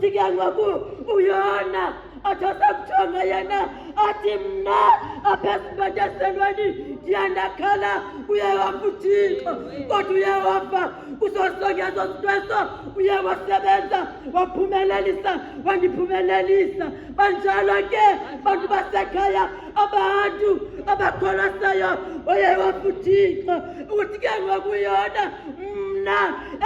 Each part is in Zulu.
uthi ke ngoku uyona athasakujonga yena athi mna apha esibantaselweni ndiyandakhala uyewapha uThixo kodwa uyewapha kusosongezo sitweso uyewasebenza waphumelelisa wandiphumelelisa banjalo ke bantu basekhaya abantu abakholasayo uyewapha uThixo uthi ke ngoku yona mna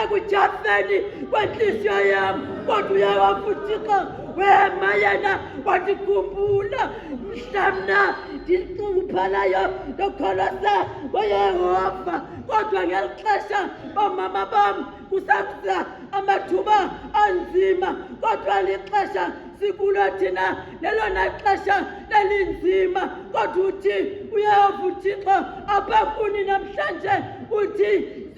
ekutyhafeni kwenhliziyo yam kodwa uyewapha uThixo wema yena wandikhumbula mhlamna ndinxunguphalayo ndokholosa ngoYehova kodwa ngeli xesha oomama bam kusakudla amathuba anzima kodwa lixesha sikulo thina lelona xesha lelinzima kodwa uthi uyehova uThixo apha kuni namhlanje uthi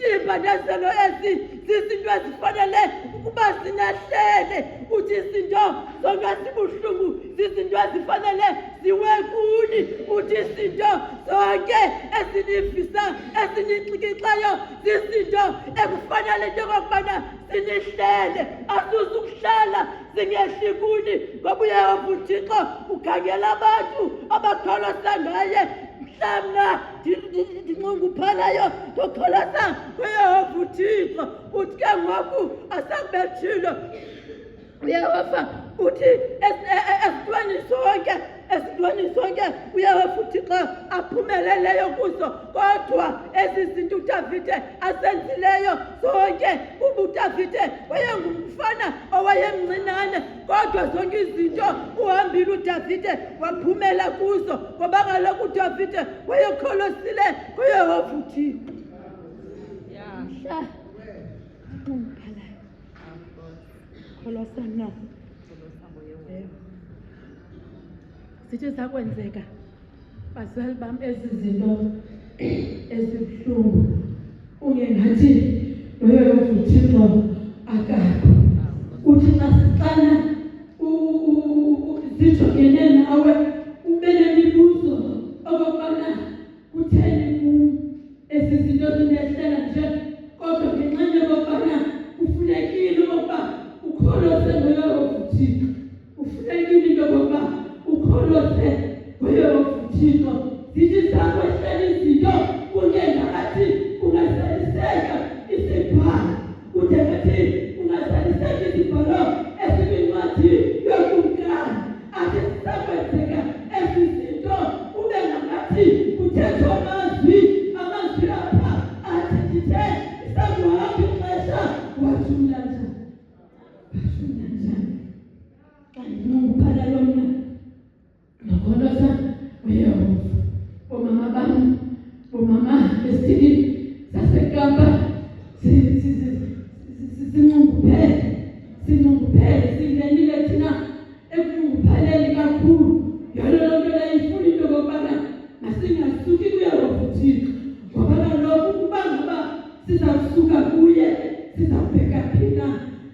iimbandezelo ezi zizinto ezifanele ukuba zinahlele uthi izinto zonke zibuhlungu zizinto ezifanele ziwe kuni uthi izinto zonke ezinivisa ezinixikixayo zizinto ekufanele into okokubana zinihlele asuzukuhlala zingehli kuni ngoba uyehova uThixo ukhangela abantu abakholosa ngaye mhlamna ndinxunguphalayo ndokholosa ngoYehova uThixo uthi ke ngoku asakubethile uyehova uthi esintweni zonke uyehova uThixo aphumeleleyo kuzo kodwa ezi zinto uDavide asenzileyo zonke kuba uDavide wayengumfana owayemncinane kodwa zonke izinto uhambile uDavide waphumela kuzo ngoba kaloku uDavide wayekholosile ngoYehova uThixo kholosana zithi zakwenzeka bazali bam ezi zinto ezibuhlungu ungengathi noYehova uThixo akakho uthi xana zijongene nawe ube nemibuzo okokubana kutheni ezi zinto zinehlela nje kodwa ngenxa yokokubana ufunekile okokuba ukholose ngoYehova uThixo ufunekile into yokokuba ukholose ngoYehova uThixo zithi zakwehlela izinto kungengathi kungazaliseka isibhalo kude ngathi kungazaliseka isibhalo esibincwadi yokumkani athi zisakwenzeka ezi zinto ube ngathi kuthethwa amazwi apha athi ndithe isakuhamba ixesha washula njani xa ndinxunguphala yona nokholosa uyehova bomama bam bomama besithili zaseKapa sinxunguphele singenile thina ekunxunguphaleni kakhulu yolo lonto layifuna into yokubana masingasuki kuYehova uThixo ngoba kaloku ukuba ngaba sizawusuka kuye sizawubheka phina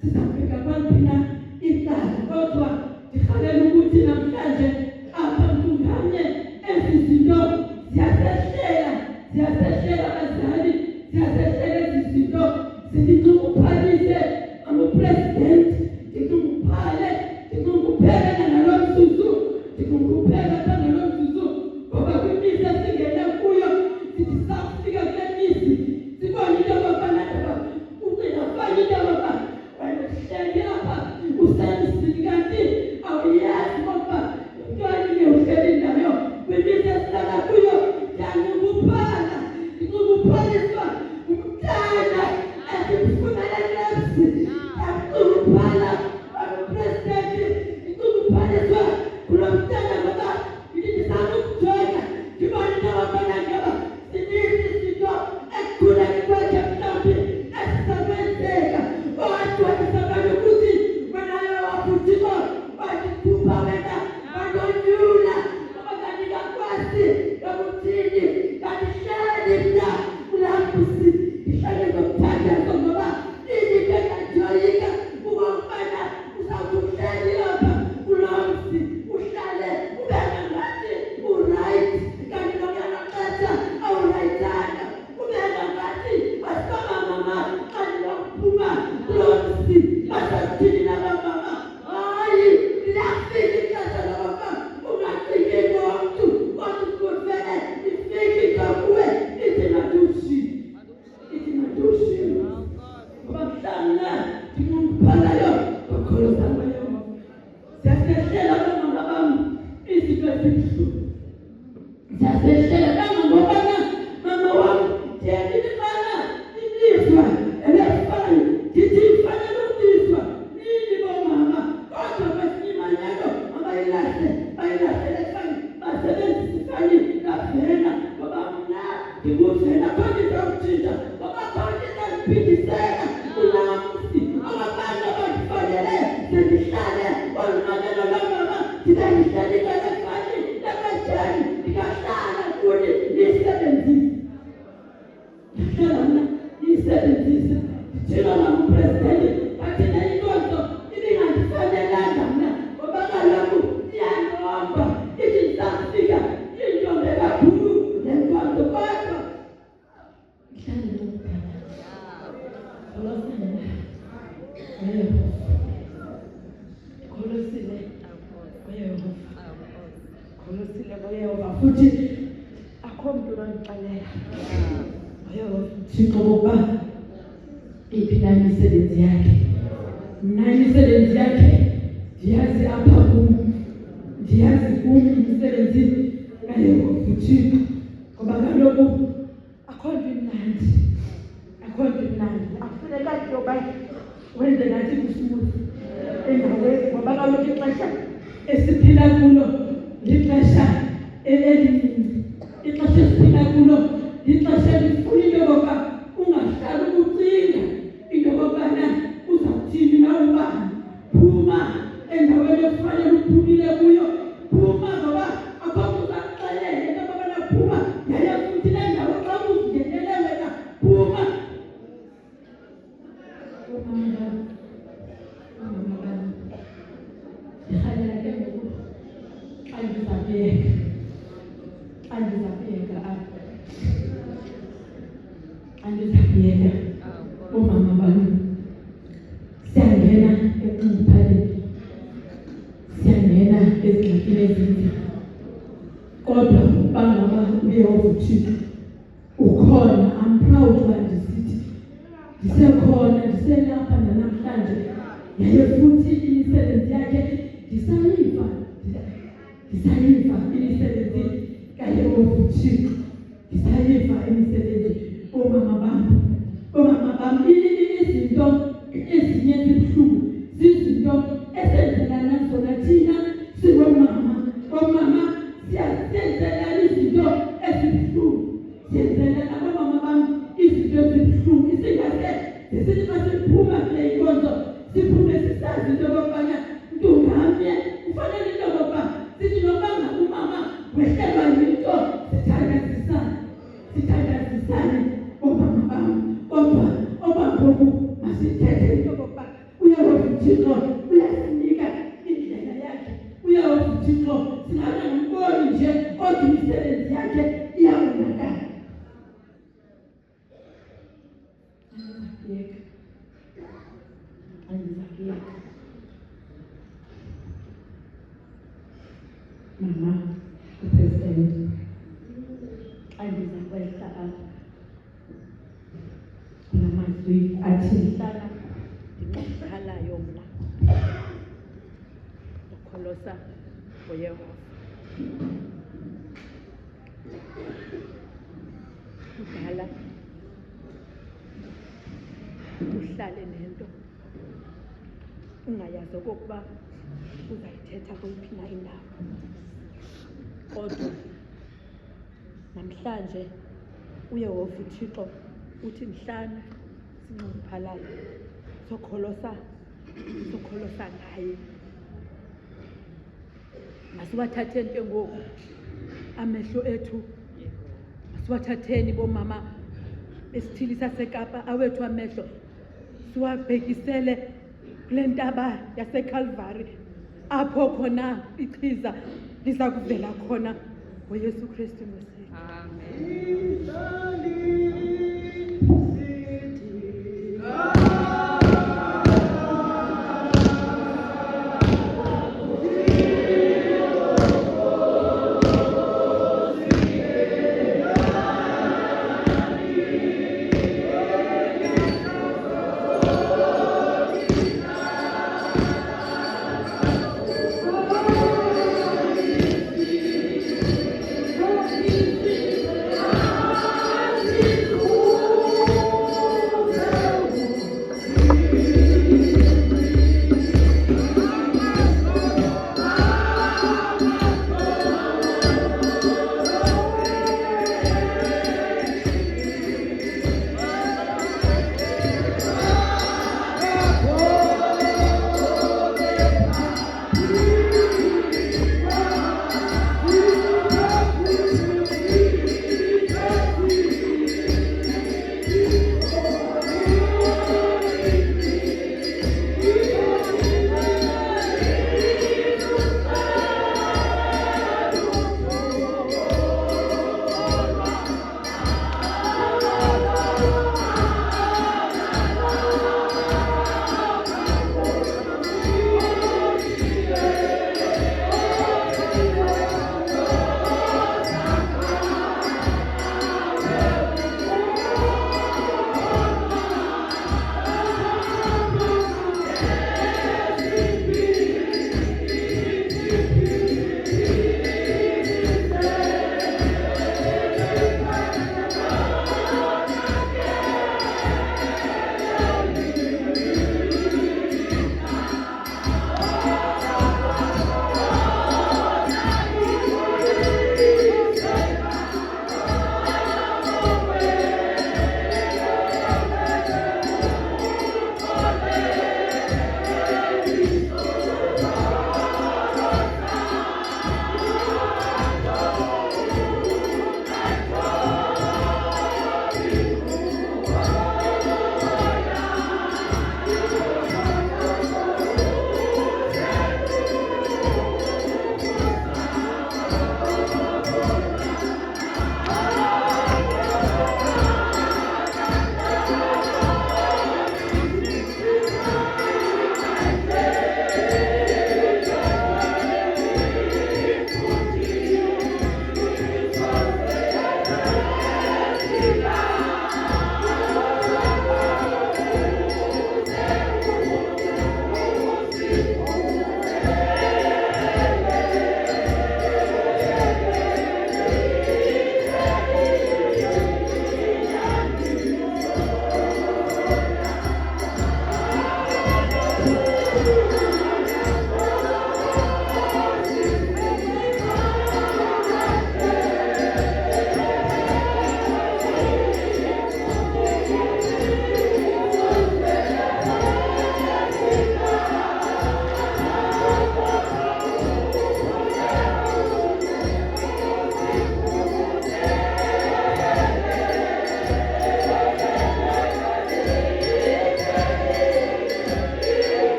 sizawubheka kwaphina icala kodwa ndikhalela ukuthi namhlanje apha mntunganye ezi zinto ziyasehlela abazali ziyasehlela ezi zinto zindinxunguphalise amapresidenti ndinxunguphele nalo mzuzu ndinxunguphele nalo mzuzu ngoba kwimizi esingene kuyo sithi sakufika kule mizi sibone into yokubana ugcinafanye into yokokuba wayehleli apha usendisini kanti awuyazi ngokuba intoni uhleli nayo kwimizi esihlala kuyo ndinxunguphaliswa umntana endimfunele nafsi ndinxunguphala abapresidenti ndinxunguphaliswa kulo mntana ngoba ndizama ukujonga ndibone into yokubana ngaba zininzi izinto ekukhuleni kwakhe mhlawumbi ezizakwenzeka owaziwa ndizabana ukuthi wena Yehova uThixo wandikhupha wena wandonyula ngoba ndandingakwazi nokuthini ndandihleli mna kulambusi ndihlale ngokuthandaza ngoba indike ndandiyoyika ukuba sendihlale olunakelo lwamama ndibe ndihlelile lefani labatshani ndingahlala kuni ndiyisebenzise ndihlala mna ndiyisebenzise ndithina nakupresidenti athi nayinkonzo ibingandifanelanga mna ngoba kaloku iyanomba ithi ndizafika intombe kakhulu nenkonzo kodwa ndihlale Yehova futhi akho muntu onixelela Thixo ngoba iphila imisebenzi yakhe mna imisebenzi yakhe ndiyazi apha kum ndiyazi kum imisebenzi kaYehova Thixo ngoba kaloku akho nto imnandi akufuneka nje yoba wenze ngathi kusmuthi endaweni ngoba kaloku ixesha esiphila kulo lixesha elininzi ixesha esiphila kulo lixesha elifuna into yokokuba ungahlali ukucinga into yokokubana uzawuthini na ubani phuma endaweni ekufanele uphumile kuyo phuma ngoba akho mntu uzakuxelela into yokokubana phuma yaye futhi le ndawo xa uzingenele wena phuma ndikhalela ke ngoku andizabiyeka omama bami siyangena ekunxunguphaleni siyangena ezingxakini ezinzima kodwa bangaba uYehova Thixo ukhona I'm proud uba ndisithi ndisekhona ndiselapha namhlanje yaye futhi imisebenzi yakhe ndisayiva imisebenzi kaYehova Thixo ndisayiva imisebenzi omama bami izinto ezinye zibuhlungu zizinto esenzelana zona thina singomama siyazenzela izinto ezibuhlungu siyenzela abomama bami izinto ezibuhlungu isingase zisithi xa siphuma kule inkonzo siphume sisazi into yokokubana ntungamye kufanele into yokokuba sithi nokuba ngakumama wehlelwa yinto sithandazisane omama bami kodwa okwangoku masithethe into yokokuba uYehova Thixo uyasinika indlela yakhe uYehova Thixo singabe nomboni nje kodwa imisebenzi yakhe iyabonakala andizakuyeka mama upresidenti andizakwehla apha namazwi athi ndihlala ndinxunguphalayo mna ukholosa uYehova kudala uhlale nento ungayazi okokuba uzayithetha kweyiphi na indawo kodwa namhlanje uYehova Thixo uthi mhlana sinxunguphalayo sokholosa ngaye masiwathatheni ke ngoku amehlo ethu masiwathatheni bomama besithili saseKapa awethu amehlo siwabhekisele kule ntaba yaseCalvary apho khona ichiza liza kuvela khona ngoYesu Kristu Mesiya.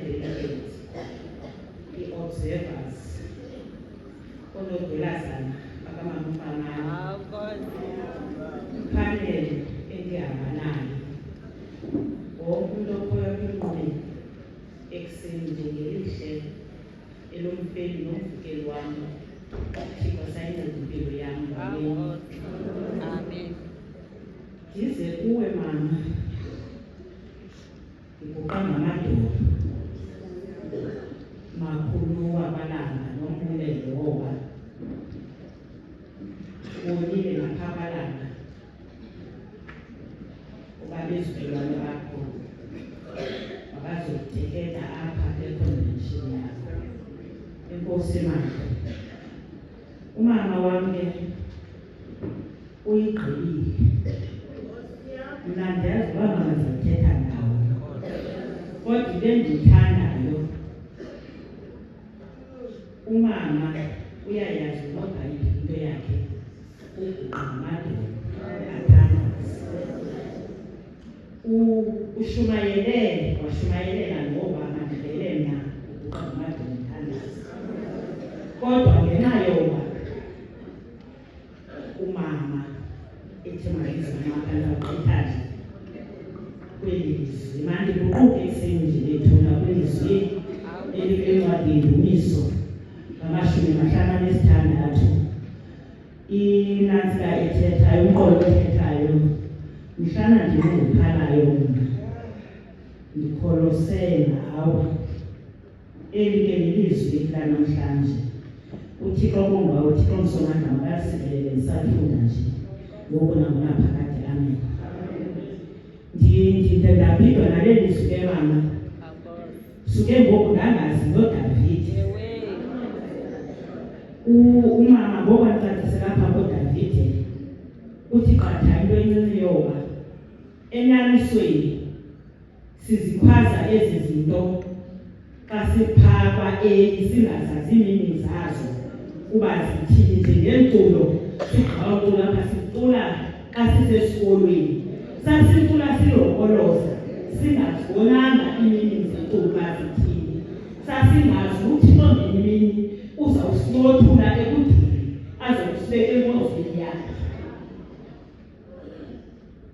delegates, observers, onodolazana bakamamufana, panel engihamba nayo. Wonke umuntu okhoya kwinqobe ekuseni nje ngelihle elomfeni nomvukeli wami. Uthixo asayincede impilo yami. Amen. Ndize kuwe mama, ngiguqa ngamadolo, makhulu wabalanga nompulelo woba wonile ngaphabalanga ubabezibelwane bakho abazokuthekela apha econvention yakho. Enkosi mama, umama wami uyigqibile. Mna ndiyazi uba mangazothetha nawe, kodwa into endiyithandayo, umama uyayazi noba into yakhe uguqa ngamadolo athandaza. Washumayelela ngoba mandivele mna uguqa ngamadolo athandaza. Kodwa ngenxa yoba umama ethi mayizimaphala ugqithaje kweli lizwi, mandiguquke ekuseni nje lethuna kweli lizwi encwadi Indumiso 56. Inantsika ethethayo, umqolo ethethayo, mhlana ndinguphalayo mna ndikholose ngawe. Eli ke lilizwi lanamhlanje. Uthixo kungawo, uThixo msomandla makasikelele ndisafunda nje ngoku nangonaphakade. Amen. Ndaphinda naleli lizwi ke mama, suke ngoku ndangazi noDavide. Umama ngoku andixathise lapha ngoDavide uthi qatha into encinci yoba enyanisweni sizikhwaza ezi zinto xa siphakwa singazazi iimini zazo uba zithini. Njengemculo sigqawucula apha sicula xa sisesikolweni, sasicula silokoloza singazibonanga iimini zeculo uba zithini. Sasingazi uThixo ngenye imini uzawusibothula ekudeni azokusibeka engozini yakhe.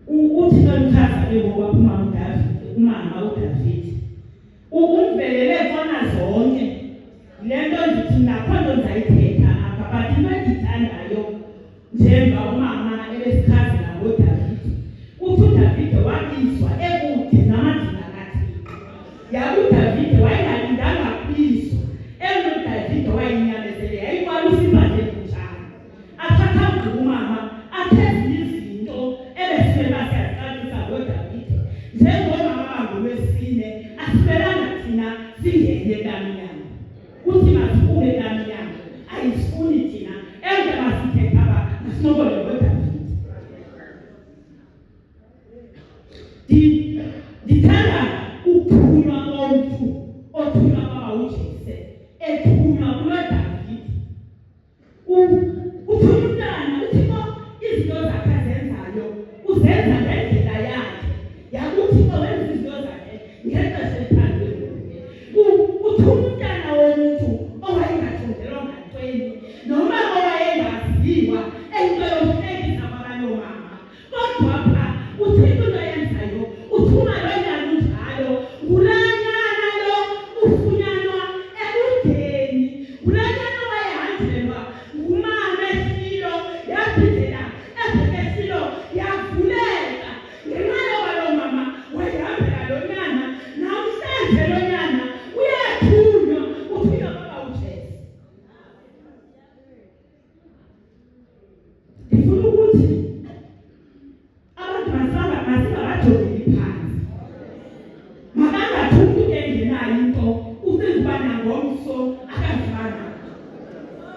UThixo mchaza ke ngoku umama uDavide umvelele xana zonke. Le nto ndithi nakho nto ndizayithetha apha, but into endiyithandayo njengoba umama ebesichazela ngoDavide, uthi uDavide wabizwa ekude namadinga kaThixo. Yabe uDavide wayengalindanga kubizwa, uDavide wayenyamezele yayikwalusa impande ebutshana. Athatha umama athezile izinto ebesifela siyazixabisa ngoDavide njengomama bangolwesine asibelanga thina singene kamnyama. Uthi masiphume kamnyama ayisifuni thina enze masithetha aba masinokole ngoDavide. Ndithanda ukuphunywa komntu othunywa kwaba uJese, ethunywa kuloDavide. Uthunywa umntana, uThixo izinto zakhe azenzayo uzenza ngendlela yakhe. Yabe uThixo wenza izinto zakhe ngexesha elithandwe nguye. Uthunywa umntana womntu owayengajongelwa ngantweni, noma owayengaziwa into yokuhlekisa kwabanye oomama. Kodwa pha uThixo into ayenzayo uthuma lo nyana unjalo. Ngulaa nyana lo ufunyanwa ekudeni, ngulaa nyana owayehanjelwa ngumama eSilo, yaphindela ebheka eSilo yavuleka. Ngenxa yoba lo mama wayehambela lo nyana, namhlanje lo nyana uyathunywa, uthunywa kwaba uJese. Ndifuna ukuthi abantu masingabajongeli phansi, mabangathuki into engenayo into ucinga uba nangomso akazifana.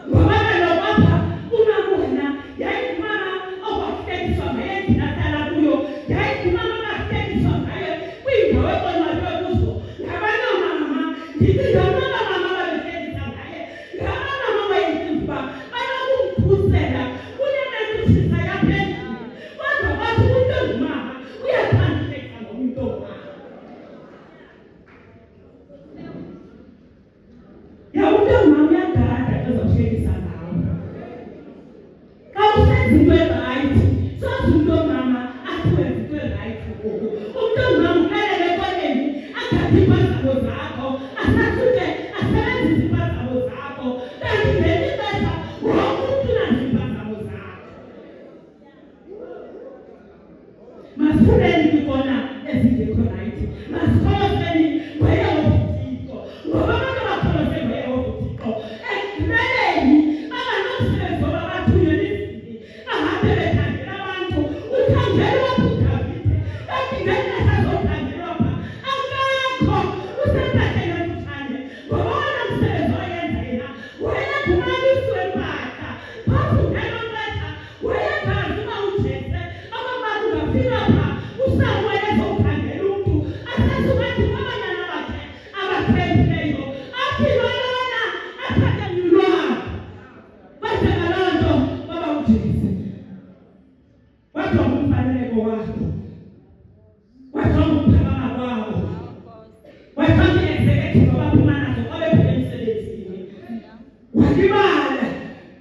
Ngoba kaloku apha umama wena yayingumama okwakuhlekiswa ngaye thina hlala kuyo, yayingumama akakuhlekiswa ngaye kwiindawo ekonwatywe kuzo ngabanye oomama. Ndicinga ngaba mama babehlekisa ngaye ngabana mama bayecinga uba banokumkhusela kule mekutshisa yaphezulu. Kodwa kwathi umntu ongumama uyathanda uhlekisa ngomntu ongumama. babethi babaphuma nazo babebheke emsebenzini. Walibala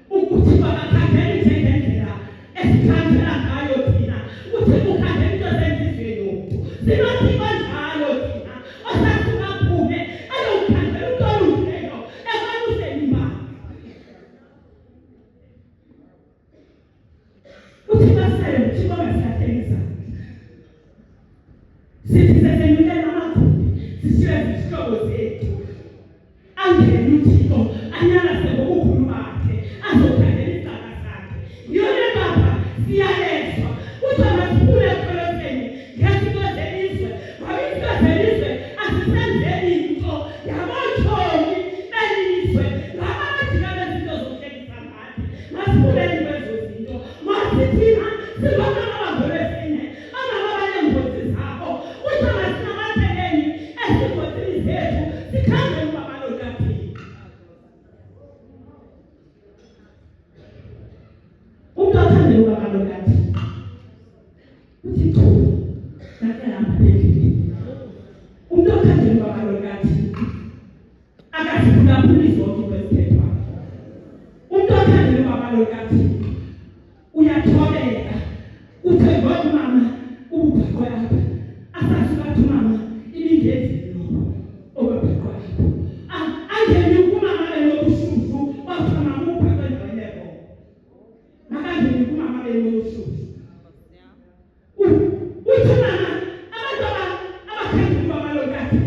ukuthi babakhandela njengendlela esikhandela ngayo thina. Uthi ukhandela into zenzizweni yomuntu. Sinothi kanjalo thina. Osasuka kuphe ayokhandela into olungileyo ekwanuseni imali. Uthi basele uthi bangasiyathenisa. Sithi sesenyuke namakhumbi sishiye izihlobo zethu. Angene uThixo anyalase ngobukhulu bakhe azokhandela isicaka sakhe. Yona baba siyalethwa uthi masiphule ekoloseni ngezinto zelizwe ngoba izinto zelizwe asisenzeli into yabotshomi belizwe ngaba badinga bezinto zokuhlekisa ngathi. Masiphuleni kwezo zinto masithina sibona abangolwesine angababanye ngozi zabo uthi masinamathekeni ezingozini zethu sikhambe ubabalokaphini. Umuntu othandela ubabalokathi uthi chu nakehamba endleleni. Umuntu othandela ubabalokathi akaziphulaphuli zonke into ezithethwayo. Umuntu othandela ubabalokathi uyathobeka uthe ngoba mama ububhaqwe apha asasuka athi mama ibingenzilo obabhaqwe apha angene kumama benobushushu wathi mama ubhaqwe endaweni makangene kumama benobushushu. Uthi mama abantu abakhandela ubabalokathi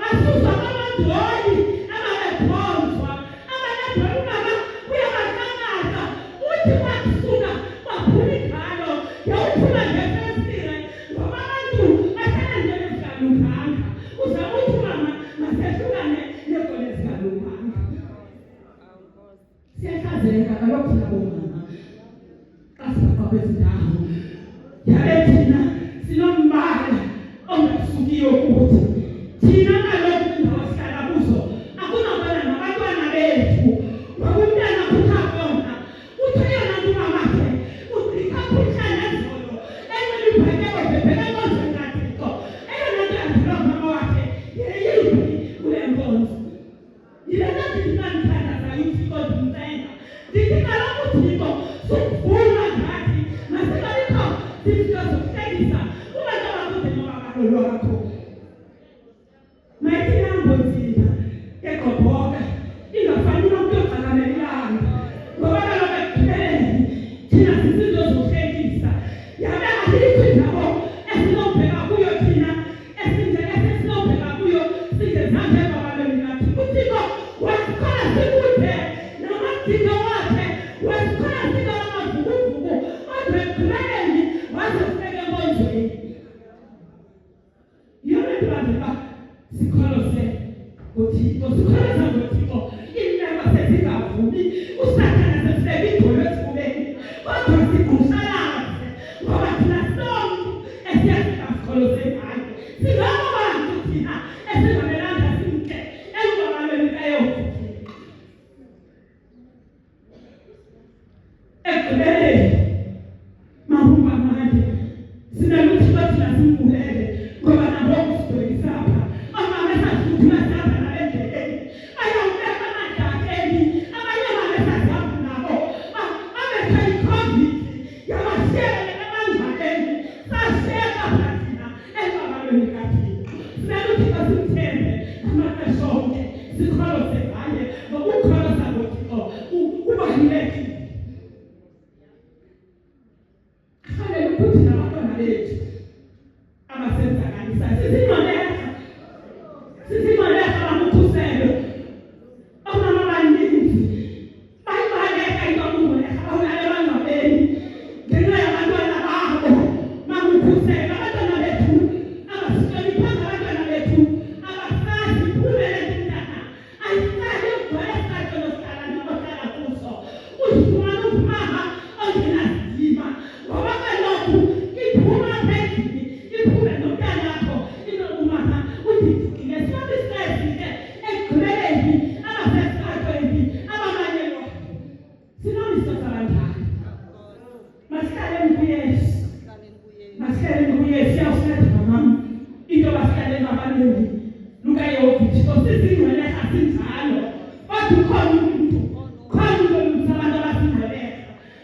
basusa amadoli ababekhonzwa amadoli umama uyabaqakaza uthi basuka baphula igalo yawuphula ngefestire ngoba abantu bahlala njengezigalunganga uzama uthi mama masehlukane negole ezigalunganga. Siyahlazeka kalokhu nabomama kasibaqwa kwezindawo yabe thina sinombala ongasukiyo ukuthi thina kalokhu indawo sihlala kuzo akunabana nabantwana bethu ngokumntana kukhona uthi yona ntumamakhe uzikhaphisha nezolo enelibhekeko bebheke konzengathixo eyona nto yadula mama wakhe yeyiphi kule nkonzo. Yilena ndinanthandazayo uThixo ndimcenga ndithi kaloku Thixo sukuvula ngathi masikabikho zinto zokuhlekisa kubantu abakude nobabalolo wakho. Mayithi nambonzima egqobhoka ingafani nomuntu ogcakamelanga ngoba kaloku ekupheleni thina sizinto zokuhlekisa yabe alikho indawo esinobheka kuyo thina esinobheka kuyo singezange ebabalweni ngathi uThixo wasikhola sikude namadingo wakhe wasikhola singalamavukuvuku kodwa ekupheleni wazosibeka enkonzweni. Yona nto bandela sikholose ngoThixo sikholose ngoThixo indaba sezingavumi usathana sesibeka igolo esifubeni kodwa sigqushalaze ngoba thina sonke esiyasisikholose ngayo singabo bantu thina esingamelanga simke engubabalweni kayothi. Ekugqibeleni mahumba manje sinaluthi bathina simbulele ngoba nabo kusibhekisa apha amama esahluthula sihamba nabendleleni ayawubeka amadakeni abanye amama esahamba nabo abethe iCOVID yabashiyele emangcwabeni sashiyeka thina ebabalweni kaThixo. Sinaluthi basimthembe amaxesha onke sikholose ngaye ngoba ukukholosa ngoThixo kubalulekile. Kufanele ukuthi nabantwana bethu abasenzakalisa sizimaleka bamukhuselo omama abaninzi bayibaleka into abungoleha bawulale bangcwabeni ngenxa yabantwana babo bamukhusela. Abantwana bethu abasihloniphanga, abantwana bethu abasazi phumele mntana ayisali ukugcwala esakhe sizingcwele asinjalo kodwa ukhona umuntu khona umuntu abantu abasingcwele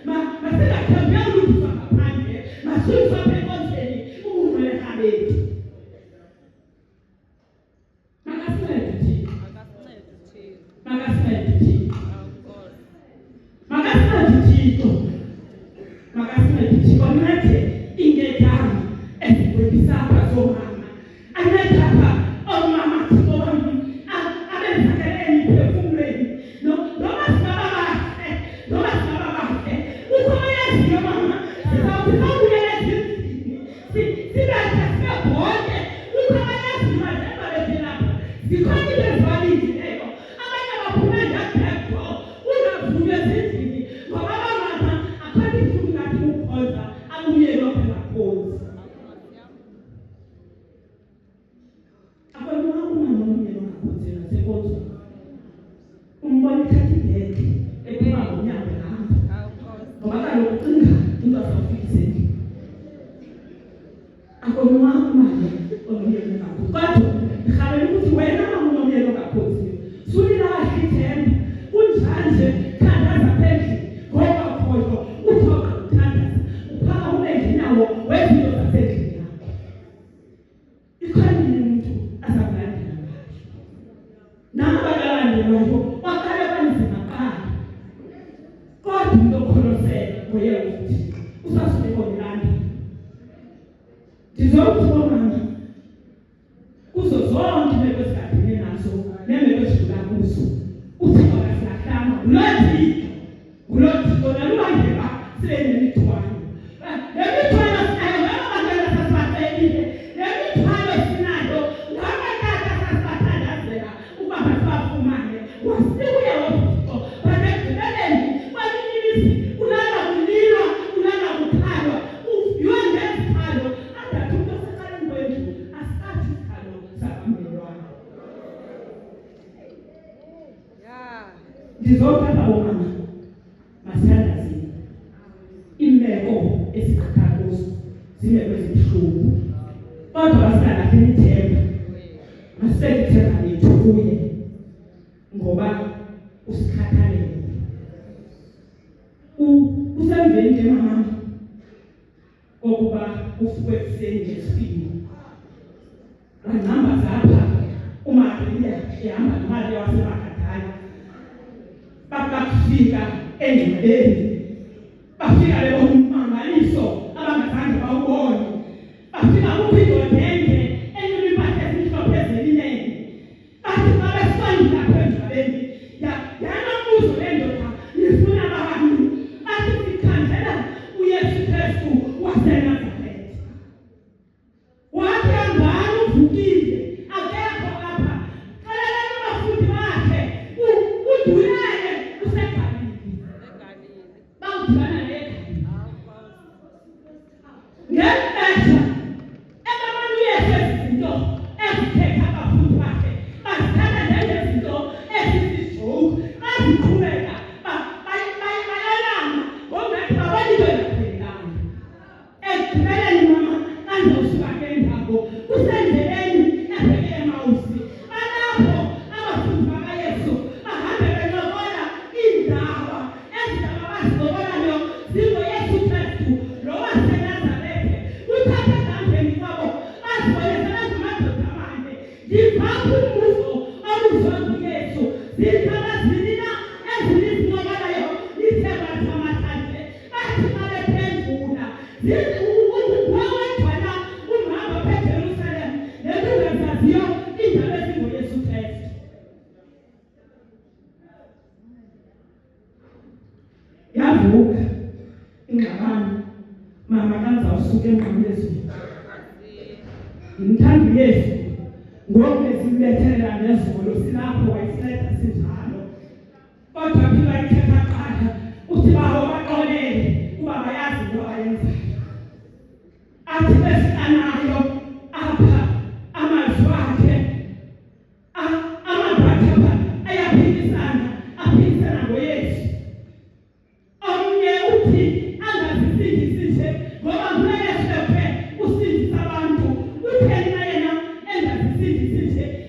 masingathembela ukuthi ngaphandle masizwa phekonzeni ukungcwele habethu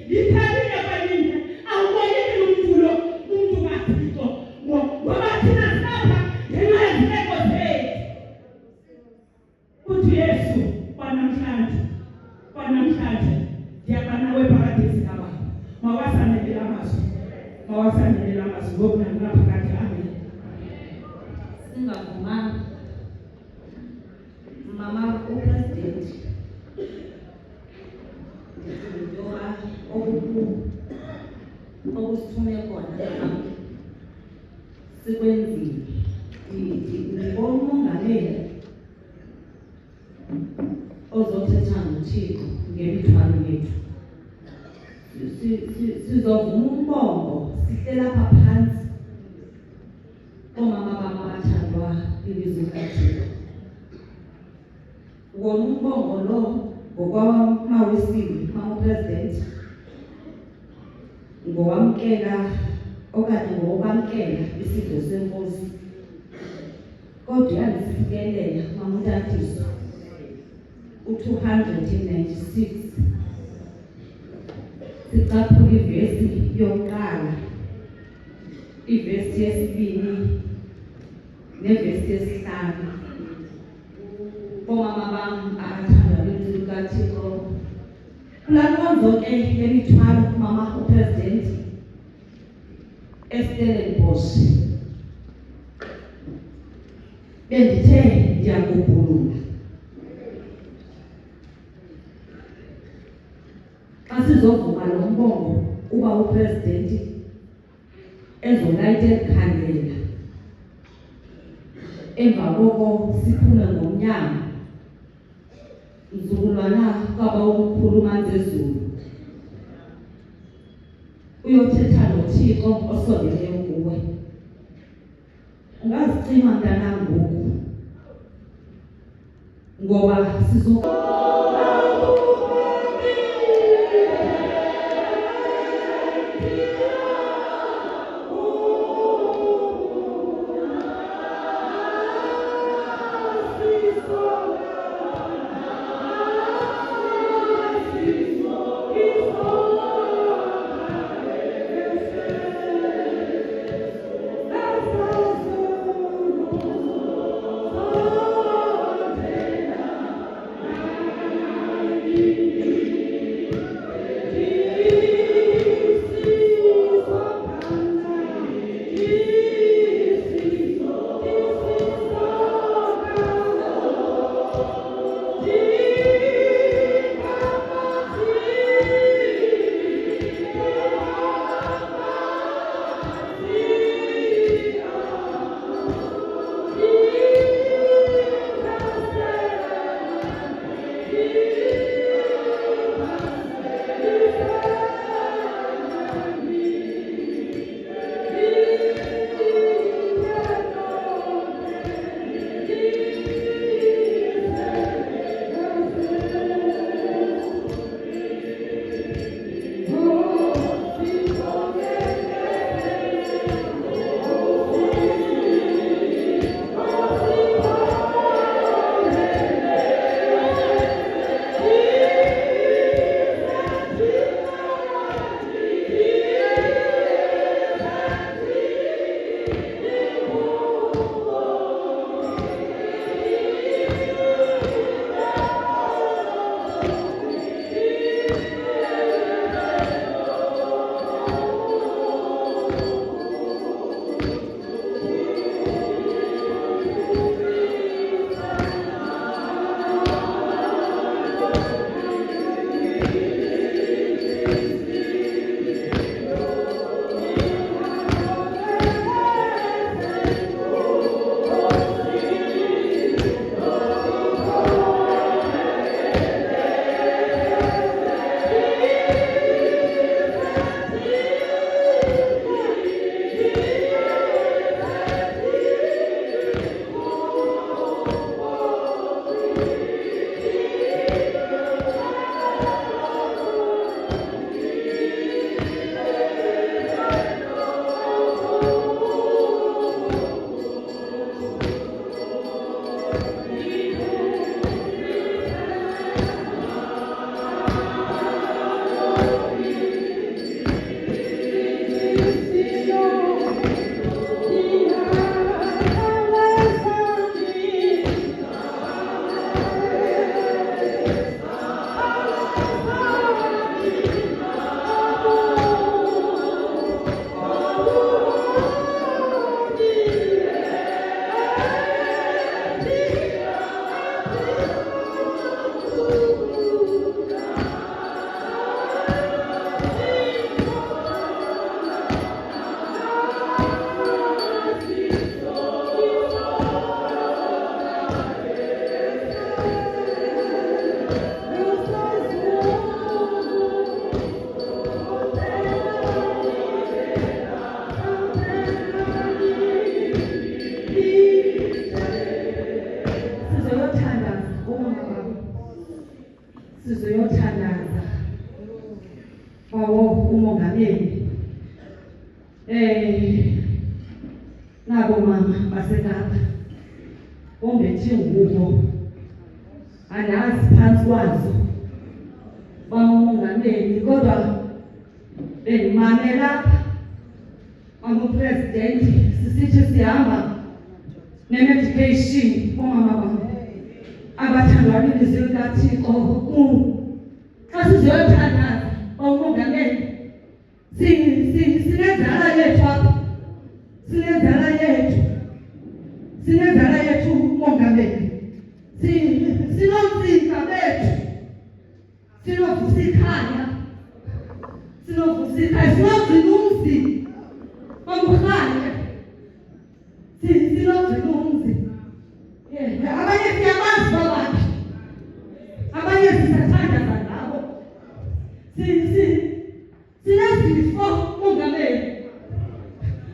He mawasandelela amazwi ngokunangula phakathi. Amen. Singavumanga mama upresident njengoba okusithume khona sikwenzile. Ngibona umongameli ozothetha ngoThixo ngemithwalo yethu. Sizovuma umbongo sihle lapha phansi omama bami abathandwa ilizwe likaThixo. Wona umbongo lo ngokwamawesile mama president ngowamkela okanye ngokwamkela isidlo senkosi. Kodwa yalisikelela mama uTatiso u-296 sicaphula ivesi yokuqala, ivesi yesibili nevesi yesihlanu. Bomama bami abathandwa ilizwe likaThixo, kulaa nkonzo ke yemithwalo mama upresident eStellenbosch bendithe ndiyakubhulula. Xa sizovuma lo mbongo uba upresident ezolayita elikhandlela, emva koko siphume ngomnyango mzukulwana kwaba omkhulu uManzezulu uyothetha noThixo osondeleyo kuwe. Ungazicima mntanam ngoku ngoba umongameli nabo mama baseKapa ongethi ngubo anazi phansi kwazo bamongameli kodwa bengimane lapha amupresident sisithi sihamba ne-medication bomama bami abathandwa ilizwi likaThixo xa sizoyothandaza bamongameli sinenzala yethu apha sinenzala yethu mongameli sinomzimba bethu sinovusa ikhaya sinogcina umzi bamuhanye sinogcina umzi abanye siyamazi babakhe abanye sisathandaza ngabo sinezifo mongameli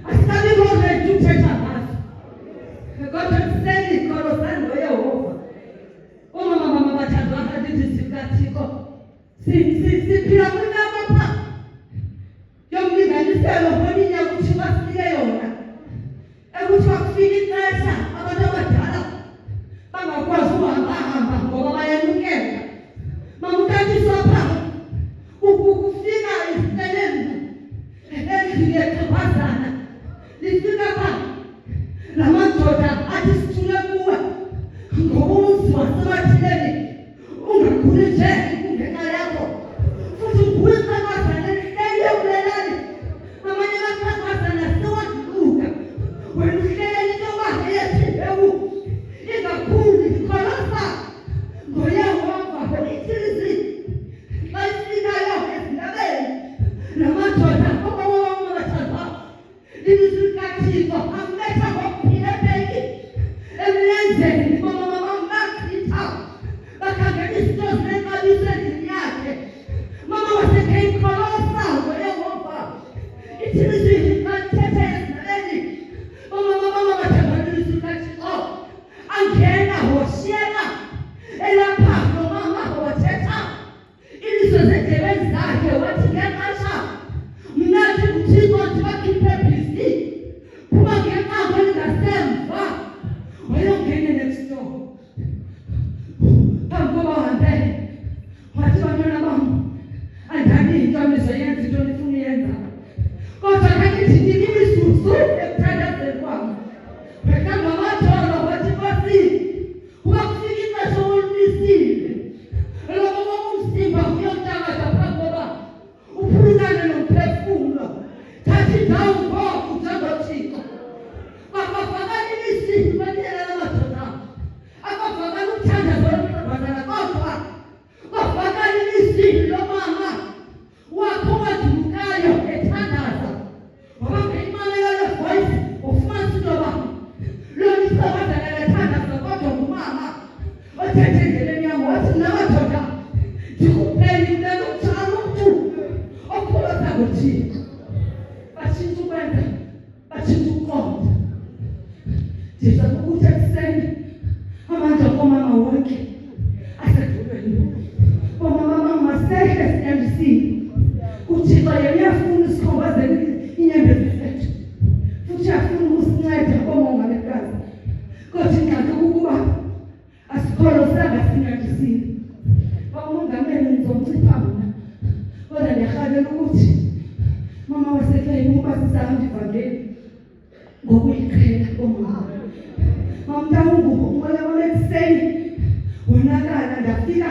asikabi ready ukuthetha ngazo kodwa sisenikolo sani noYehova omama bathandwa ngadithi sikaThixo siphila kwinama pha yomlinganiselo honinya ukuthi basinike yona ekuthi bakufika ixesha abantu abadala bangakwazi uhamba ngoba bayanukela mamutathiswa pha ukufika iziselembu endlini yexhephazana lifika pha la madoda athi sithule kuwe ngoba umzi wasebathileni ungakhuli nje kungenxa yakho futhi nguwe xhephazana lihleli ekulelani amanye baxhephazana sewadluka wena uhlelele into yoba eyethibewu ingakhuli ikholasa ngoYehova ithilizi xa ifikayo ezindabeni namadoda bathandwa ilizwi likaThixo amletha ngokuphilepheki emlenzeni bomama bamachitha bakhangela izinto zinexabiso endlini yakhe mama waseCape Kholosa ngoYehova ithilizi likaThethe ezindabeni bomama bathandwa ilizwi likaThixo angena hoshiyana elapha nomama wathetha ilizwi zendlebeni zakhe wathi ngexesha mnathi uThixo ndibakhiphe bhizi kuba ngeqango elingasemva wayongene next door phambi koba uhambe wathi bantwana bam andani into nizoyenza into nifuna uyenza kodwa kandithi ndinimizuzu ekuthandazeni kwam behlamba amadolo wathi Nkosi kuba kufika ixesha olumisile lokuba umzimba uyotakaza phambi koba uphulukane nomphefumlo thatha indawo ngoku njengoThixo bafakani imisindo banyela lamadoda abafakani ukuthandaza lomxhephazana kodwa bafakani imisindo lomama wakho owadilukayo ethandaza wabamba imali yale voice ufumanisa into yoba lona ixhephazana lethandaza kodwa ngumama othethe endleleni yam wathi namadoda ndikupheni kulelo mthalo umntu okhulasa ngoThixo batshintsha ukwenza batshintsha ukuqonda ndiza ukuthi ekuseni amandla komama wonke asedolweni bomama masehle sinyambisile uThixo yena uyafuna usikhombazele inyembezi zethu futhi uyafuna ukusinceda komongamekazi kodwa ingxaki kukuba asikholosanga sinyambisile bamongameli ngizoncipha mna kodwa ndiyarhalela ukuthi mama wasekhaya ukuba sisahamba ivangeli ngokuyiqhela omama mamntawungubo umoya wam ekuseni wonakala ndafika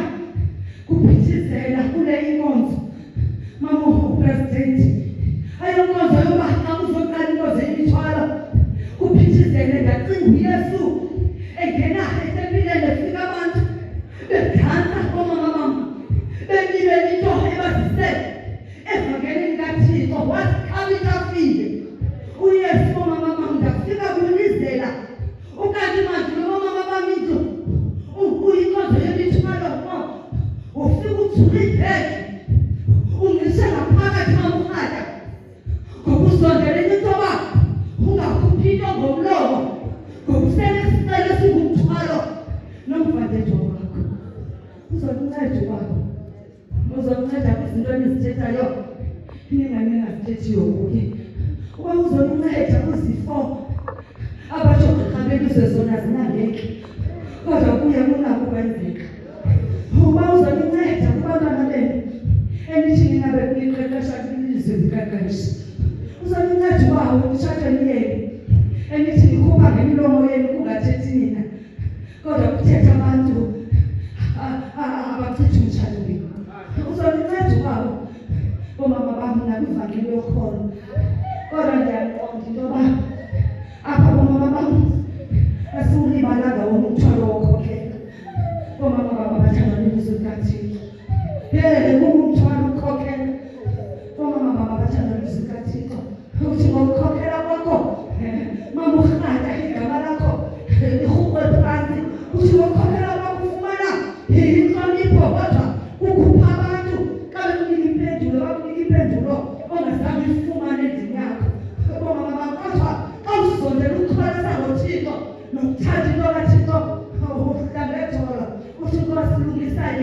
kuphithizela kule inkonzo mama upresidenti ayonkonzo yoba xa kuzoqala inkonzo yemithwalo kuphithizele ndacinga uYesu engena etempileni efika abantu bedansa omama bam bemibele into ebazise evangelini likaThixo wathi khalitafile uYesu omama bam ndafika kunizela ukanti manje nomama bamizo uyinkonzo yemithwalo ufika uthula ibheke ungisha ngaphakathi mamuhada ngokusondela into yoba ungakhuphi into ngomlomo ngokusela isicelo singumthwalo nomvandejo wakho uzokunceda kwakho uzokunceda kwizinto enizithethayo ethi yokuki uba uzoninceda kuzifo abasho gqibelise zona zinangeke kodwa kuye kunako kwenzeka uba uzoninceda kubantwana benu enithi ninabe kuliqeqesha kulizwe liqeqesha uzoninceda uba umtshatweni yenu enithi nikhupha ngemilomo yenu kungathethi nina kodwa kuthetha abantu abachitha umtshato wenu uzoninceda uba omama bami nakwivangeli yokholo kodwa ndiyaqonda into yoba apha bomama bami asiwulibalanga wona umthwalo wokhokhela omama baba bathandwa nelizwi likaThixo kungumthwalo ukukhokhela omama baba bathandwa nelizwi likaThixo uthi ngokukhokhela kwakho mama urhada igama lakho lirhuqwe phansi uthi ngokukhokhela kwakho ufumana inhlonipho kodwa ukhupha abantu kabe kunika impendulo bakunika impendulo ongazange ifumane endlini yakho omama baba kodwa awusondela ukukholisa ngoThixo nokuthanda into kaThixo uhlangetholo uthi Nkosi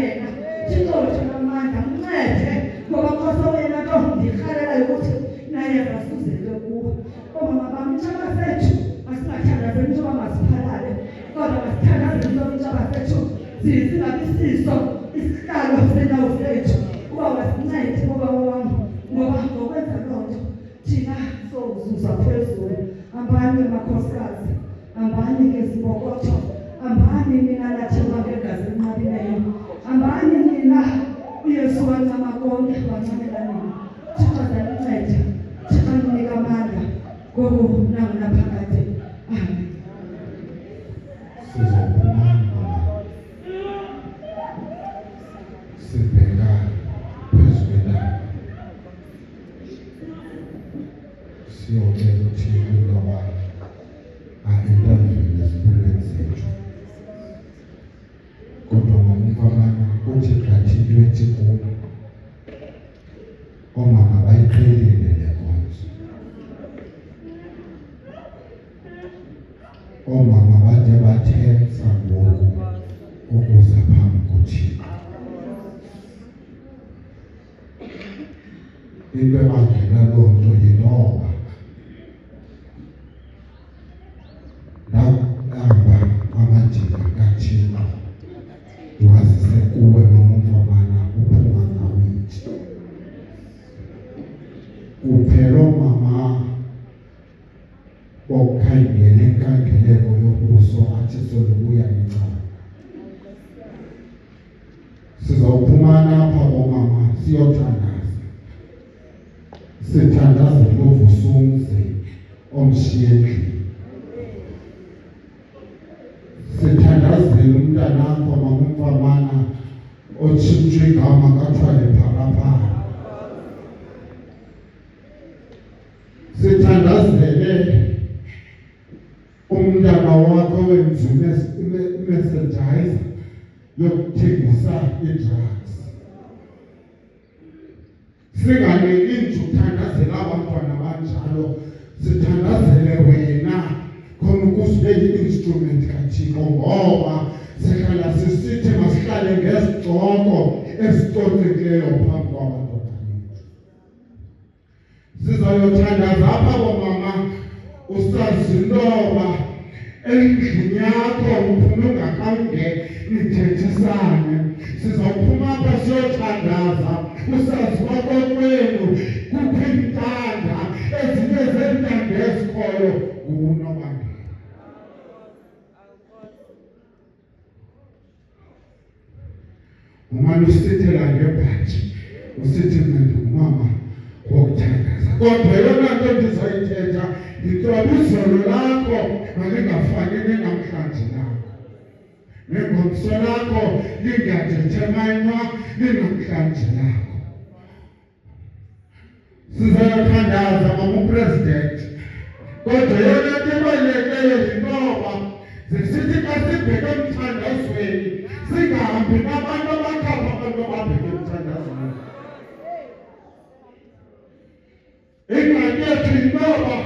yena Thixo wethu namandla mncede ngoba Nkosi wena nto ndirhalela ukuthi naye asuzele kuwo omama bami intshaba sethu asingathandazeli into yoba masiphalale kodwa masithandazele into yoba intshaba sethu singabisiso isihlalo sendawo sethu uba wasincede ngoba wam ngoba ngokwenza loo nto thina sozuza phezulu ambani makhosikazi ambani ke zibokotho ambani nina lathemba ngegazi enqabileyo ambani nina uYesu wancama konke wancamela nina Thixo zaninceda Thixo ninika amandla ngoku nangunaphakade amen sibheka phezu kwelanga siyocela uThixo intoba aendavile ezimpilweni zethu kodwa ngomfana uthi ngathi into ethi kubo omama bayiqhelile le nkonzo omama bade bathetha ngoku ukuza phambi koThixo into ebangela loo nto yintoba nahamba amadinga kaThixo ndiwazise kuwe nomfana uphuma ngawithi uphelo mama okhangele inkangeleko yobuso athi solubuya nicala sizawuphumana apha omama siyothandaza sithandaza lovusumzi omshiye endlini sithandazela umntanakho mamumfamana otshintshwe igama kathwale phalaphala sithandazele umntana wakho wenziwe imesenjayiza yokuthengisa i-drugs singaniki nje ukuthandazela abantwana banjalo sithandazele wena khona ukusibe yi-instrument kaThixo ngoba sihlala sisithi masihlale ngezigcoko ezicocekileyo phambi kwabantwana bethu sizayothandaza apha bomama usazi intoba endlini yakho uphume ungakhange nithethisane sizawuphuma apha siyothandaza usazi kwakokwenu kukho iintanda ezinye zeentanda ezikhoyo nguNobangela umane usithethela ngebhaji usithi mna ndingumama wokuthandaza kodwa yona nto ndizayithetha ndithoba izolo lakho malingafani nenamhlanje lakho nengomso lakho lingadethemanywa linamhlanje lakho sizayothandaza mamupresidenti kodwa yona nto ebalulekileyo yintoba zisithi xa sibheke emthandazweni singahambi nabantu abakhapha abantu ababheke emthandazweni ingxaki yethu yintoba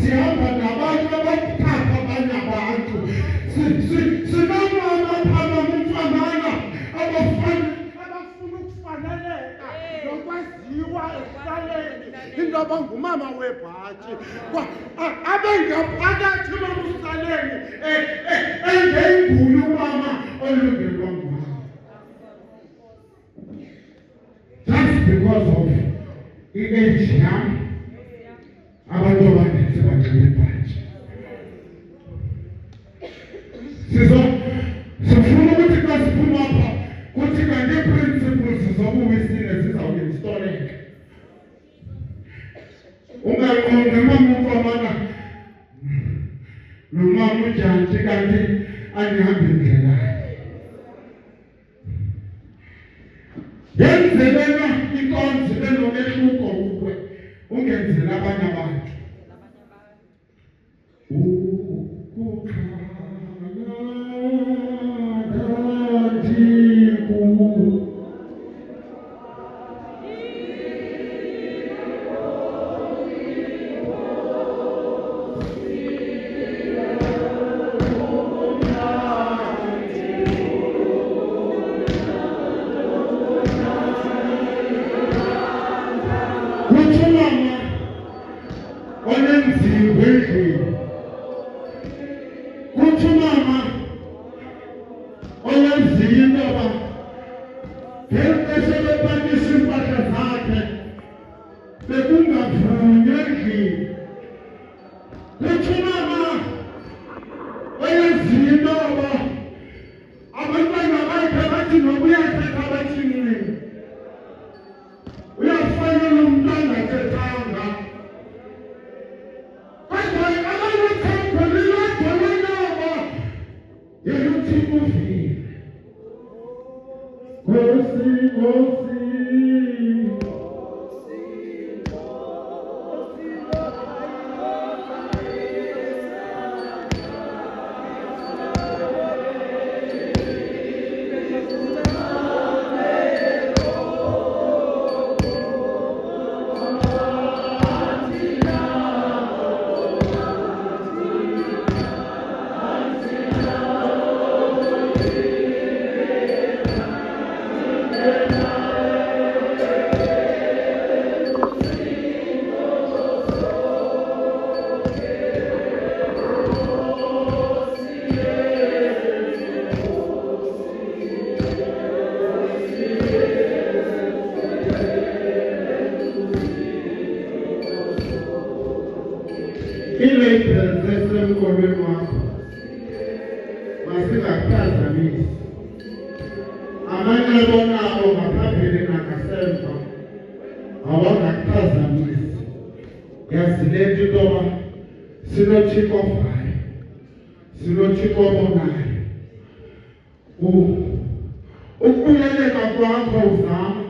sihamba nabantu abakhapha abanye abantu sinomama phama mfamana abafuna ukufaneleka nokwaziwa ekuhlaleni into yoba ngumama webhatyi abengaphakathi emakusaleni engenguye umama olungelwa ngumama. Just because of i-age yam abantu abaninzi banxiba ibhatyi. Sifuna ukuthi xa siphuma apha kuthi kanti ii-principles zobuwisile zizawuinstoleka. Ungaqondi mama umfamana nomama ujantshi kanti anihamba indlela. Yenzelela inkonzo enomehluko kuwe, ungenzela abanye abantu. Ukubuyeleka kwakho uzama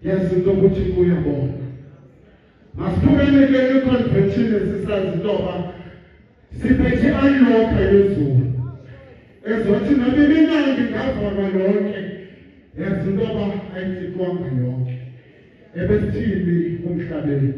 yazinto ukuthi kuyabona. Masiphumelele i-convention esisazi into yoba siphethe ayilokha yezulu ezothi noma iminyaka ingavalwa yonke yazi into yoba ayityikwanga yonke ebesithini umhlabeni.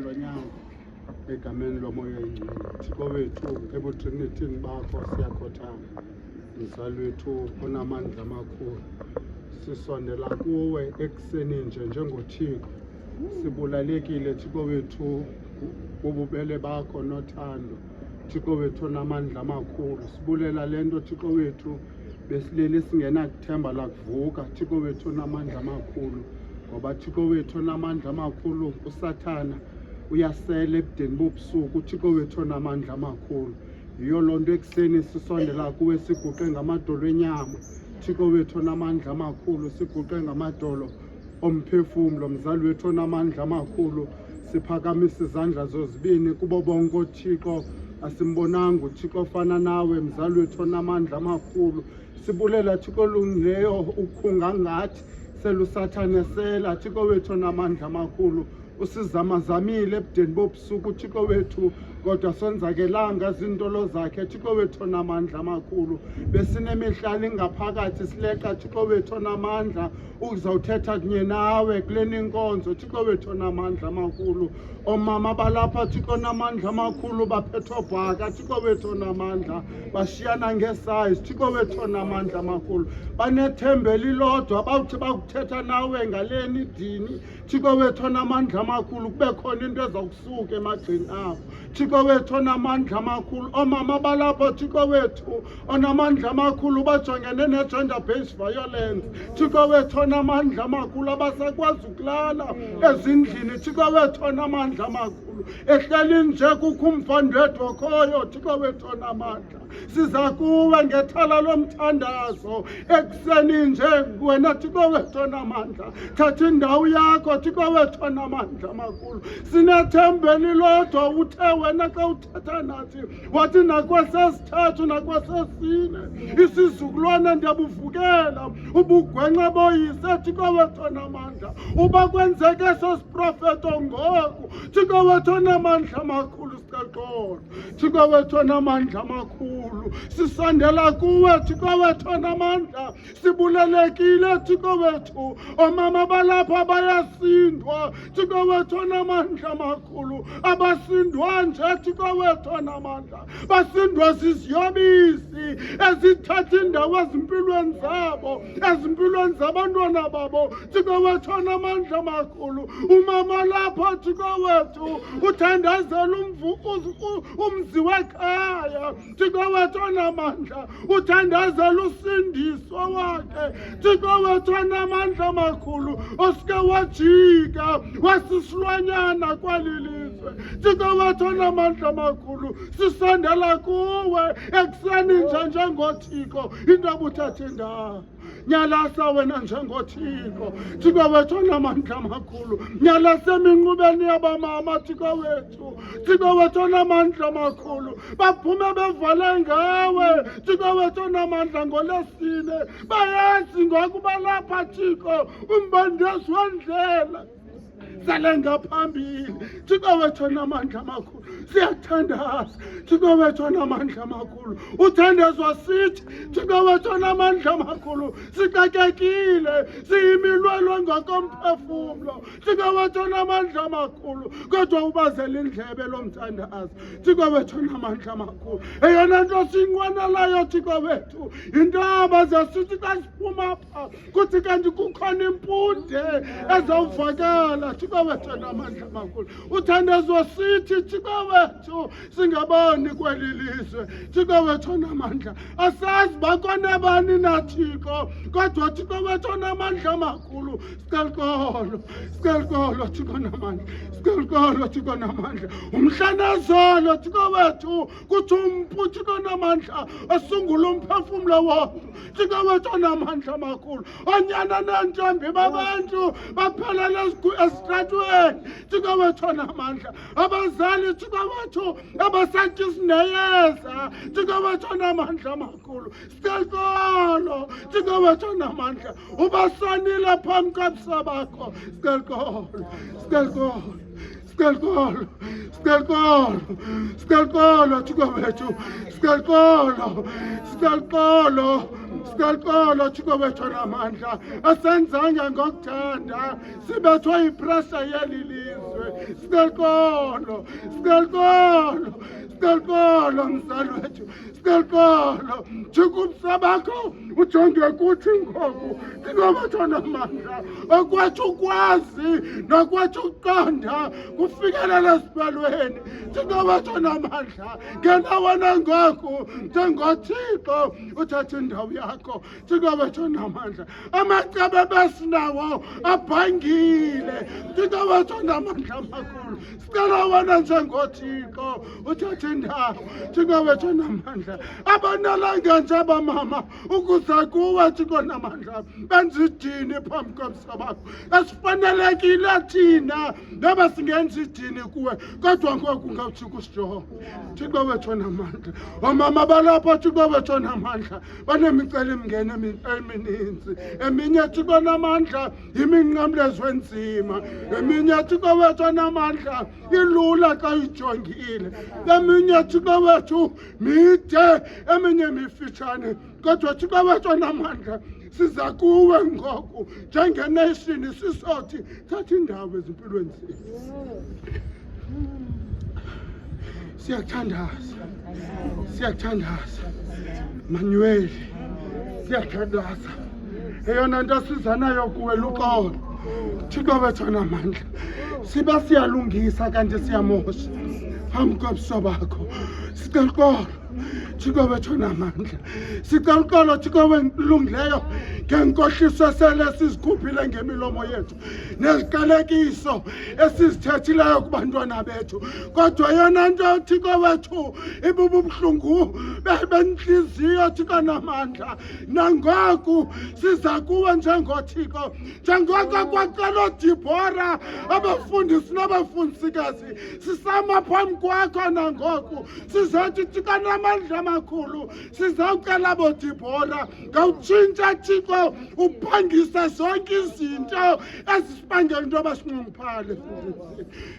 Lonyaka egameni lomoya oyingcwele. Thixo wethu ebutrinithini bakho siyakhothama. Mzali wethu onamandla amakhulu, sisondela kuwe ekuseni njengoThixo. Sibulalekile Thixo wethu ububele bakho nothando. Thixo wethu onamandla amakhulu, sibulela le nto Thixo wethu besilele singenakuthemba lakuvuka. Thixo wethu onamandla amakhulu, ngoba Thixo wethu onamandla amakhulu uSathana uyasela ebudeni bobusuku. Thixo wethu onamandla amakhulu, yiyo loo nto ekuseni sisondela kuwe siguqe ngamadolo enyama. Thixo wethu onamandla amakhulu, siguqe ngamadolo omphefumlo. Mzali wethu onamandla amakhulu, siphakamisa izandla zozibini kubo bonke oThixo asimbonanga uThixo ofana nawe. Mzali wethu onamandla amakhulu, sibulela Thixo olungileyo ukhunga ngathi seluSathane sela. Thixo wethu onamandla amakhulu, usizamazamile ebudeni bobusuku Thixo wethu, kodwa sonzakelanga zintolo zakhe. Thixo wethu onamandla amakhulu, besinemihlali ngaphakathi sileqa Thixo wethu onamandla uzawuthetha kunye nawe kuleni inkonzo. Thixo wethu onamandla amakhulu, omama balapha Thixo onamandla amakhulu baphethwe bhaka. Thixo wethu onamandla bashiyana ngesayizi. Thixo wethu onamandla amakhulu, banethemba elilodwa bawuthi bakuthetha nawe ngaleni idini. Thixo wethu onamandla amakhulu, kube khona into ezawukusuka emagxeni abo. Thixo wethu onamandla amakhulu, omama balapha Thixo wethu onamandla amakhulu bajongene ne-gender based violence. Thixo wethu onamandla amakhulu, abasakwazi ukulala ezindlini. Thixo wethu onamandla amakhulu, ehleli nje kukho umfandedwa okhoyo. Thixo wethu onamandla, siza kuwe ngethala lomthandazo ekuseni nje. Wena Thixo wethu onamandla, thatha indawo yakho Thixo wethu onamandla amakhulu. Sinethemba elilodwa, uthe wena xa uthetha nathi wathi nakwesesithathu nakwesesine isizukulwana ndiyabuvukela ubugwenxa boyise. Thixo wethu onamandla, uba kwenzeke eso siprofeto ngoku Thixo wethu onamandla amakhulu, sicela Thixo wethu onamandla amakhulu, sisondela kuwe Thixo wethu onamandla, sibulelekile Thixo wethu. Omama balapha bayasindwa Thixo wethu onamandla amakhulu, abasindwa nje Thixo wethu onamandla, basindwa ziziyobisi ezithatha indawo ezimpilweni zabo, ezimpilweni zabantwana babo. Thixo wethu onamandla amakhulu, umama lapha Thixo wethu uthandazela umzi wekhaya. Thixo wethu onamandla, uthandazela usindiso wakhe. Thixo wethu onamandla amakhulu, oske wajika wasisilwanyana kweli lizwe. Thixo wethu onamandla amakhulu, sisondela kuwe ekuseni njengoThixo, into abuthatha indawo. Nyalasa wena njengoThixo. Thixo wethu onamandla amakhulu, nyalasa eminqubeni yabamama Thixo wethu. Thixo wethu onamandla amakhulu, baphume bevale ngawe Thixo wethu onamandla ngoLwesine, bayazi ngokuba lapha Thixo umbandezi wendlela sale ngaphambili. Thixo wethu onamandla amakhulu, siyakuthandaza Thixo wethu onamandla amakhulu, uthandazwa sithi Thixo wethu onamandla amakhulu, sixakekile siyimilwelo ngokomphefumlo. Thixo wethu onamandla amakhulu, kodwa ubazela indlebe lomthandazo. Thixo wethu onamandla amakhulu, eyona nto siyinqwenelayo Thixo wethu yintaba zesithi xa siphuma pha kuthi kanti kukhona impunde ezawuvakala. Thixo wethu onamandla amakhulu, uthandazwa sithi Thixo wethu singaboni kweli lizwe. Thixo wethu onamandla, asazi bakona bani na Thixo, kodwa Thixo wethu onamandla amakhulu, sicela Thixo onamandla, sicela Thixo onamandla. Umhlanazolo Thixo wethu kuthi umphu Thixo onamandla asungula umphefumlo womntu. Thixo wethu onamandla amakhulu, onyana nentombi babantu baphelele esitratweni. Thixo wethu onamandla, abazali Thixo wethu abasathi sineyeza. Thixo wethu onamandla amakhulu, sicela Thixo wethu onamandla, ubasonile phambi kobuso bakho. Sicela Thixo wethu, sicela Thixo wethu onamandla, asenzanga ngokuthanda, sibethwe yipressure yeli lizwe. Sicela uxolo mzali wethu, sicela jika bakho ujonge kuthi ngoku ndingabathona amandla okwathi ukwazi nokwathi uqonda kufikelela esiphelweni ndingabathona amandla ngenawona ngoku njengoThixo uthatha indawo yakho ndingabathona amandla amacebe besinawo abhangile ndingabathona amandla amakhulu sicela wena njengoThixo uthatha indawo ndingabathona amandla abanalanga nje abamama ukuze kuwe Thixo namandla benza idini phambi komsa bakho esifanelekile thina noba singenza idini kuwe kodwa ngoku ngawujika usijonge Thixo wethu namandla omama balapha Thixo wethu namandla banemiceli-mngeni emininzi eminye Thixo namandla iminqamlezo enzima eminye Thixo wethu namandla ilula xa uyijongile eminye Thixo wethu mide eminye mifitshane kodwa Thixo wethu namandla siza kuwe ngoku njengenation sisothi thatha indawo ezimpilweni zethu siyakuthandaza Manuel siyakuthandaza eyona nto siza nayo kuwe luxolo Thixo wethu namandla siba siyalungisa kanti siyamosha phambi kobuso bakho sicela uxolo Thixo wethu namandla sicela uxolo Thixo welungileyo ngenkohliso esele sizikhuphile ngemilomo yethu nezikalekiso esizithethileyo kubantwana bethu kodwa yona nto Thixo wethu ibububuhlungu bentliziyo Thixo namandla nangoku siza kuwe njengoThixo njengoko kwacela uDibhora abafundisi nabafundisikazi sisama phambi kwakho nangoku sizothi Thixo namandla amakhulu sizawucela boDibhora ngawutshintsha Thixo uphangise zonke izinto ezisibangela into abasinxunguphale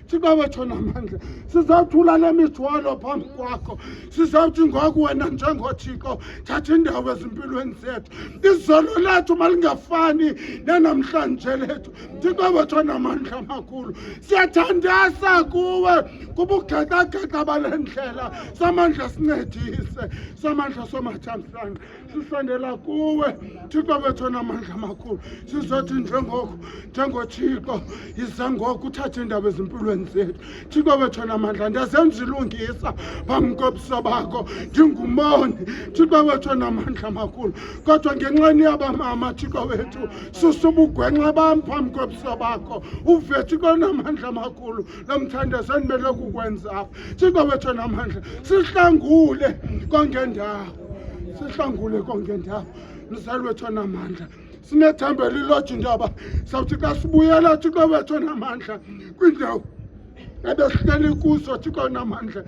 Thixo wethu namandla sizawuthula le mithwalo phambi kwakho sizawuthi ngoku wena njengoThixo thatha indawo ezimpilweni zethu izolo lethu malingafani nenamhlanje lethu Thixo wethu namandla amakhulu siyathandaza kuwe kubugeqageqa bale ndlela samandla sincedise samandla somathamhlanga sisondela kuwe Thixo wethu namandla amakhulu sizothi njengoThixo yiza ngoku uthathe indawo ezimpilweni zethu Thixo wethu namandla ndazenza ilungisa phambi kobuso bakho ndingumoni Thixo wethu namandla amakhulu kodwa ngenxeni yabamama Thixo wethu susubugwenxa bam phambi kobuso bakho uve Thixo namandla amakhulu lomthandazo endimele kukwenza Thixo wethu namandla sihlangule konke ndawo mzali wethu namandla sinethemba eliloji ndaba sawuthi xa sibuyela Thixo wethu namandla kwindawo ebesihleli kuso Thixo namandla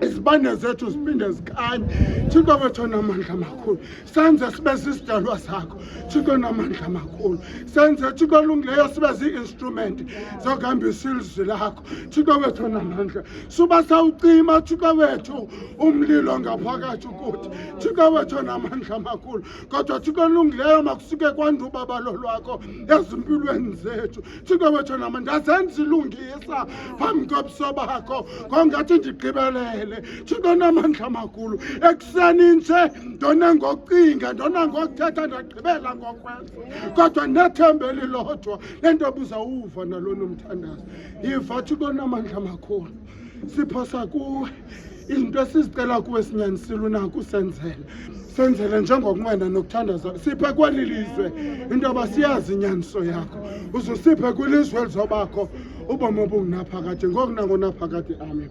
izibane zethu ziphinde zikhanye Thixo wethu namandla amakhulu senze sibe zisidalwa zakho Thixo namandla amakhulu senze Thixo olungileyo sibe zii-instrument zokuhambisa ilizwi lakho Thixo wethu namandla suba sawucima Thixo wethu umlilo ngaphakathi kuthi Thixo wethu namandla amakhulu kodwa Thixo olungileyo makusuke kwandubabalo lwakho ezimpilweni zethu Thixo wethu namandla zenza ilungisa phambi kobuso bakho kongathi ndigqibelele Thixo namandla amakhulu ekuseni nje ndona ngokucinga ndona ngokuthetha ndagqibela ngokwenza kodwa nethemba elilodwa lento buzawuva nalona umthandazo yiva Thixo namandla amakhulu siphosa kuwe izinto esizicela kuwe sinyanisile unako usenzele njengokunqwena nokuthandaza siphe kweli lizwe into yoba siyazi inyaniso yakho uzusiphe kwilizwe elizobakho ubomi obungunaphakade ngoku nangonaphakade amen